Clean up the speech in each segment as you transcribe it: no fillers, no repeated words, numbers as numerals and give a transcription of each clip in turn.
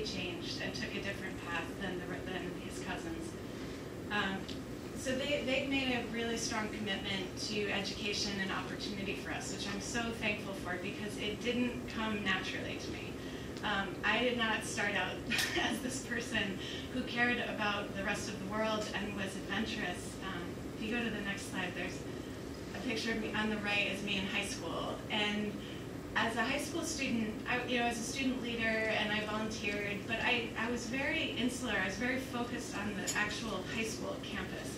radically changed and took a different path than his cousins. So they've made a really strong commitment to education and opportunity for us, which I'm so thankful for because it didn't come naturally to me. I did not start out as this person who cared about the rest of the world and was adventurous. If you go to the next slide, there's a picture of me on the right is me in high school. And as a high school student, I was a student leader and I volunteered, but I was very insular. I was very focused on the actual high school campus.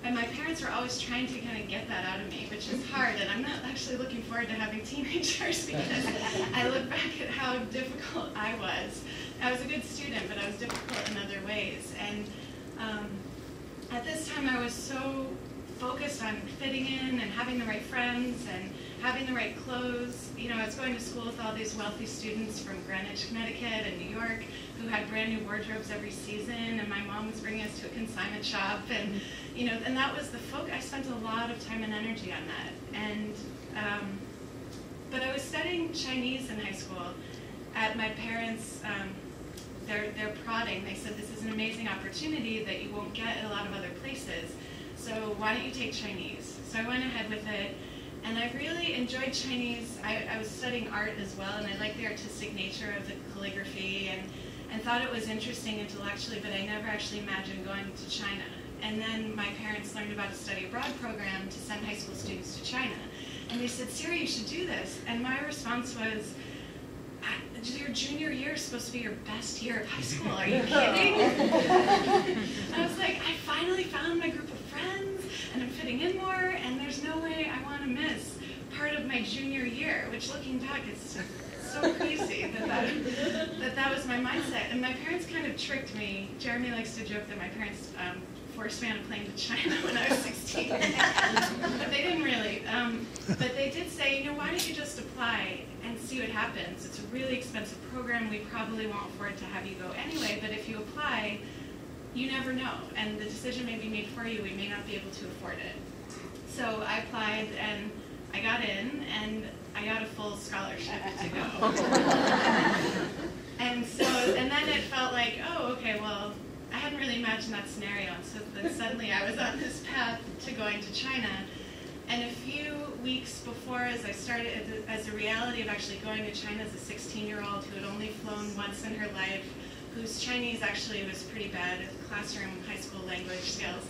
And my parents were always trying to kind of get that out of me, which is hard, and I'm not actually looking forward to having teenagers because I look back at how difficult I was. I was a good student, but I was difficult in other ways. And at this time, I was so focused on fitting in and having the right friends and having the right clothes. I was going to school with all these wealthy students from Greenwich, Connecticut and New York who had brand new wardrobes every season, and my mom was bringing us to a consignment shop, and and that was the focus. I spent a lot of time and energy on that. And but I was studying Chinese in high school. At my parents' their prodding, they said this is an amazing opportunity that you won't get at a lot of other places. So why don't you take Chinese? So I went ahead with it, and I really enjoyed Chinese. I was studying art as well, and I liked the artistic nature of the calligraphy, and thought it was interesting intellectually, but I never actually imagined going to China. And then my parents learned about a study abroad program to send high school students to China. And they said, Siiri, you should do this. And my response was, your junior year is supposed to be your best year of high school. Are you kidding? I was like, I finally found my group of friends, and I'm fitting in more, and there's no way I want to miss part of my junior year, which looking back, it's so crazy that was my mindset. And my parents kind of tricked me. Jeremy likes to joke that my parents forced me on a plane to China when I was 16. But they didn't really. But they did say, why don't you just apply and see what happens? It's a really expensive program. We probably won't afford to have you go anyway, but if you apply, you never know. And the decision may be made for you. We may not be able to afford it. So I applied, and I got in, and I got a full scholarship to go. And then it felt like, oh, okay, well, I hadn't really imagined that scenario. And so then suddenly I was on this path to going to China. And a few weeks before, as I started, as a reality of actually going to China as a 16-year-old who had only flown once in her life, whose Chinese actually was pretty bad at classroom high school language skills.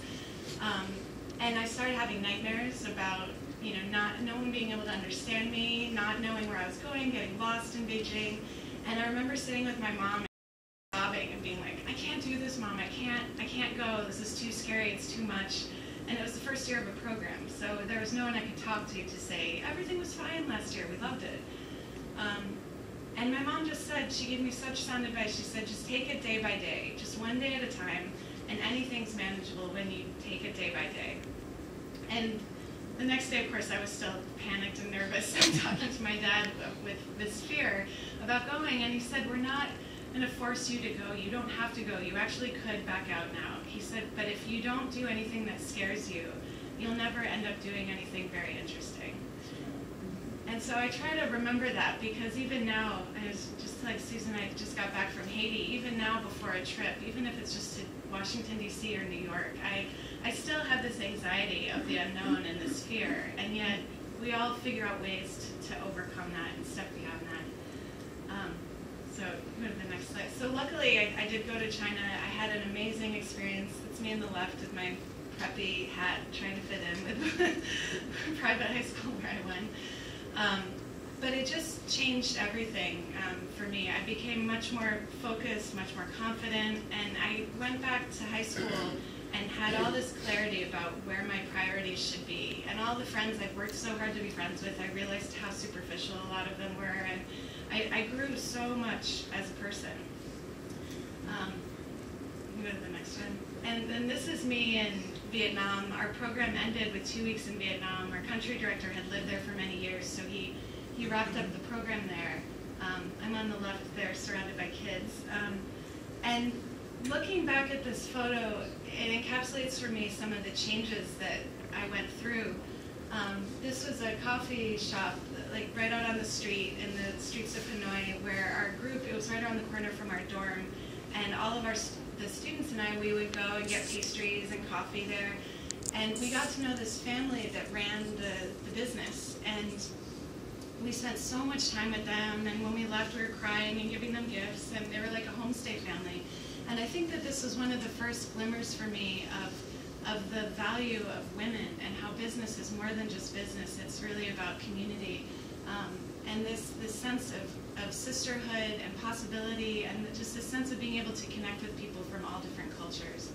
And I started having nightmares about no one being able to understand me, not knowing where I was going, getting lost in Beijing. And I remember sitting with my mom and sobbing and being like, I can't do this, Mom, I can't go, this is too scary, it's too much. And it was the first year of a program, so there was no one I could talk to say, everything was fine last year, we loved it. And my mom just said, she gave me such sound advice, she said, just take it day by day, just one day at a time, and anything's manageable when you take it day by day. And the next day, of course, I was still panicked and nervous and talking to my dad with this fear about going, and he said, we're not going to force you to go. You don't have to go. You actually could back out now. He said, but if you don't do anything that scares you, you'll never end up doing anything very interesting. And so I try to remember that, because even now, just like Susan, I just got back from Haiti, even now before a trip, even if it's just to Washington, D.C. or New York, I still have this anxiety of the unknown and this fear, and yet we all figure out ways to overcome that and step beyond that. So go to the next slide. So luckily, I did go to China. I had an amazing experience. It's me on the left with my preppy hat trying to fit in with private high school where I went. But it just changed everything for me. I became much more focused, much more confident, and I went back to high school and had all this clarity about where my priorities should be. And all the friends I've worked so hard to be friends with, I realized how superficial a lot of them were, and I grew so much as a person. Go to the next one. And then this is me in Vietnam. Our program ended with 2 weeks in Vietnam. Our country director had lived there for many years, so he wrapped up the program there. I'm on the left there, surrounded by kids. And looking back at this photo, it encapsulates for me some of the changes that I went through. This was a coffee shop, like right out on the street in the the streets of Hanoi, where our group, it was right around the corner from our dorm, and all of the students and I, we would go and get pastries and coffee there. And we got to know this family that ran the business. And we spent so much time with them, and when we left, we were crying and giving them gifts, and they were like a homestay family. And I think that this was one of the first glimmers for me of the value of women and how business is more than just business. It's really about community. And this sense of sisterhood and possibility, and just this sense of being able to connect with people from all different cultures.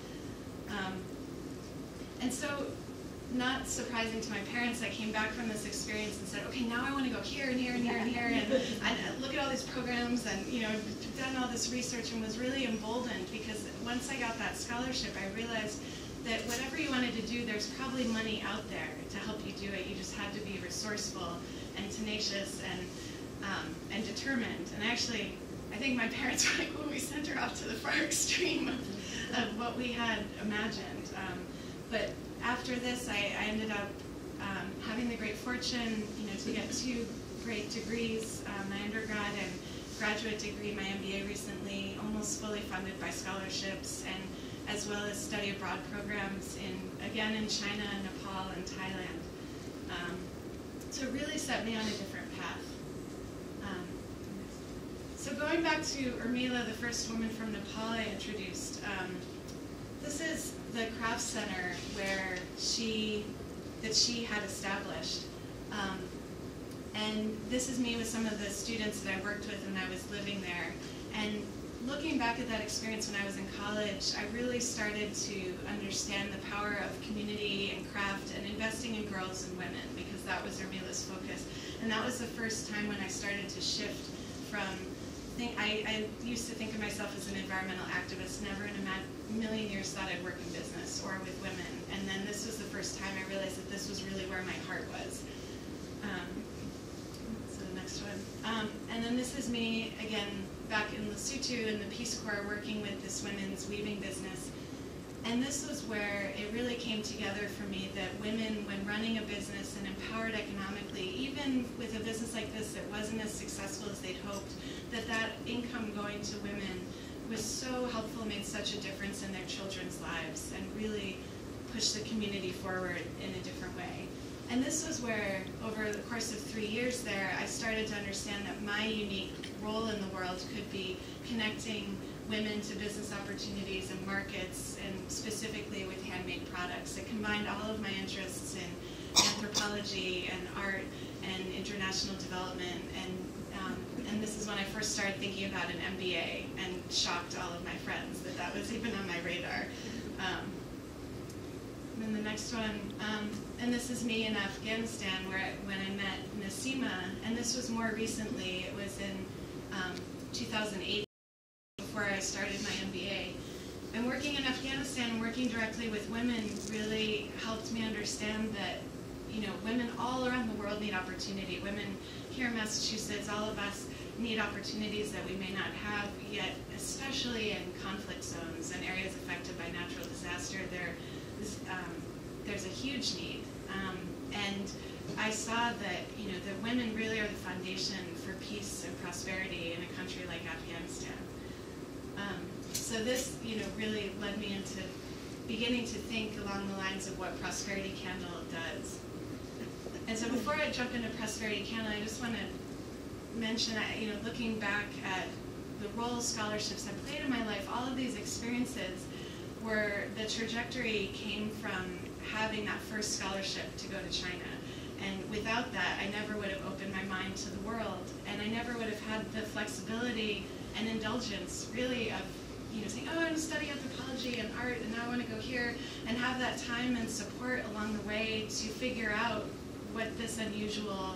And so, not surprising to my parents, I came back from this experience and said, okay, now I want to go here and here and here and here, and look at all these programs, and done all this research, and was really emboldened, because once I got that scholarship, I realized that whatever you wanted to do, there's probably money out there to help you do it. You just had to be resourceful and tenacious and determined. And actually, I think my parents were like, well, we sent her off to the far extreme of what we had imagined. But after this, I ended up having the great fortune, to get 2 great degrees, my undergrad and graduate degree, my MBA recently, almost fully funded by scholarships, and as well as study abroad programs again in China, Nepal, and Thailand. So it really set me on a different path. So going back to Urmila, the first woman from Nepal I introduced, this is the craft center that she had established. And this is me with some of the students that I worked with when I was living there. And looking back at that experience when I was in college, I really started to understand the power of community and craft and investing in girls and women, because that was Urmila's focus. And that was the first time when I started to shift from, I used to think of myself as an environmental activist, never in a million years thought I'd work in business or with women. And then this was the first time I realized that this was really where my heart was. So the next one. And then this is me, again, back in Lesotho in the Peace Corps, working with this women's weaving business. And this was where it really came together for me that women, when running a business and empowered economically, even with a business like this that wasn't as successful as they'd hoped, that income going to women was so helpful, made such a difference in their children's lives, and really pushed the community forward in a different way. And this was where, over the course of 3 years there, I started to understand that my unique role in the world could be connecting women to business opportunities and markets, and specifically with handmade products. It combined all of my interests in anthropology and art and international development, and this is when I first started thinking about an MBA, and shocked all of my friends that was even on my radar. And then the next one, and this is me in Afghanistan, when I met Nasima, and this was more recently. It was in 2008, before I started my MBA. And working in Afghanistan and working directly with women really helped me understand that, women all around the world need opportunity. Women here in Massachusetts, all of us need opportunities that we may not have yet, especially in conflict zones and areas affected by natural disaster. There's a huge need. And I saw that, that women really are the foundation for peace and prosperity in a country like Afghanistan. So this, really led me into beginning to think along the lines of what Prosperity Candle does. And so before I jump into Prosperity Candle, I just want to mention, looking back at the role scholarships have played in my life, all of these experiences where the trajectory came from having that first scholarship to go to China. And without that, I never would have opened my mind to the world, and I never would have had the flexibility and indulgence, really, of saying, oh, I want to study anthropology and art, and now I want to go here, and have that time and support along the way to figure out what this unusual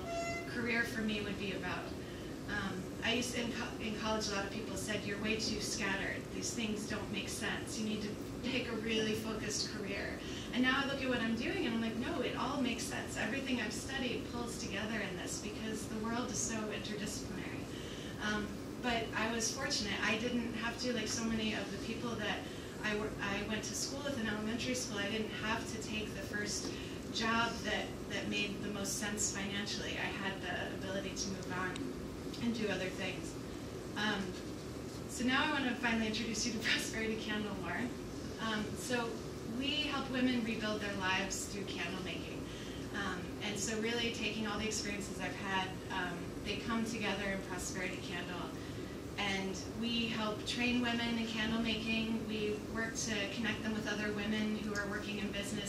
career for me would be about. I used to, in college, a lot of people said, you're way too scattered. These things don't make sense. You need to pick a really focused career. And now I look at what I'm doing, and I'm like, no, it all makes sense. Everything I've studied pulls together in this, because the world is so interdisciplinary. But I was fortunate. I didn't have to, like so many of the people that I went to school with in elementary school, I didn't have to take the first job that made the most sense financially. I had the ability to move on. and do other things. So now I want to finally introduce you to Prosperity Candle more. So we help women rebuild their lives through candle making. And so really taking all the experiences I've had, they come together in Prosperity Candle. And we help train women in candle making. We work to connect them with other women who are working in business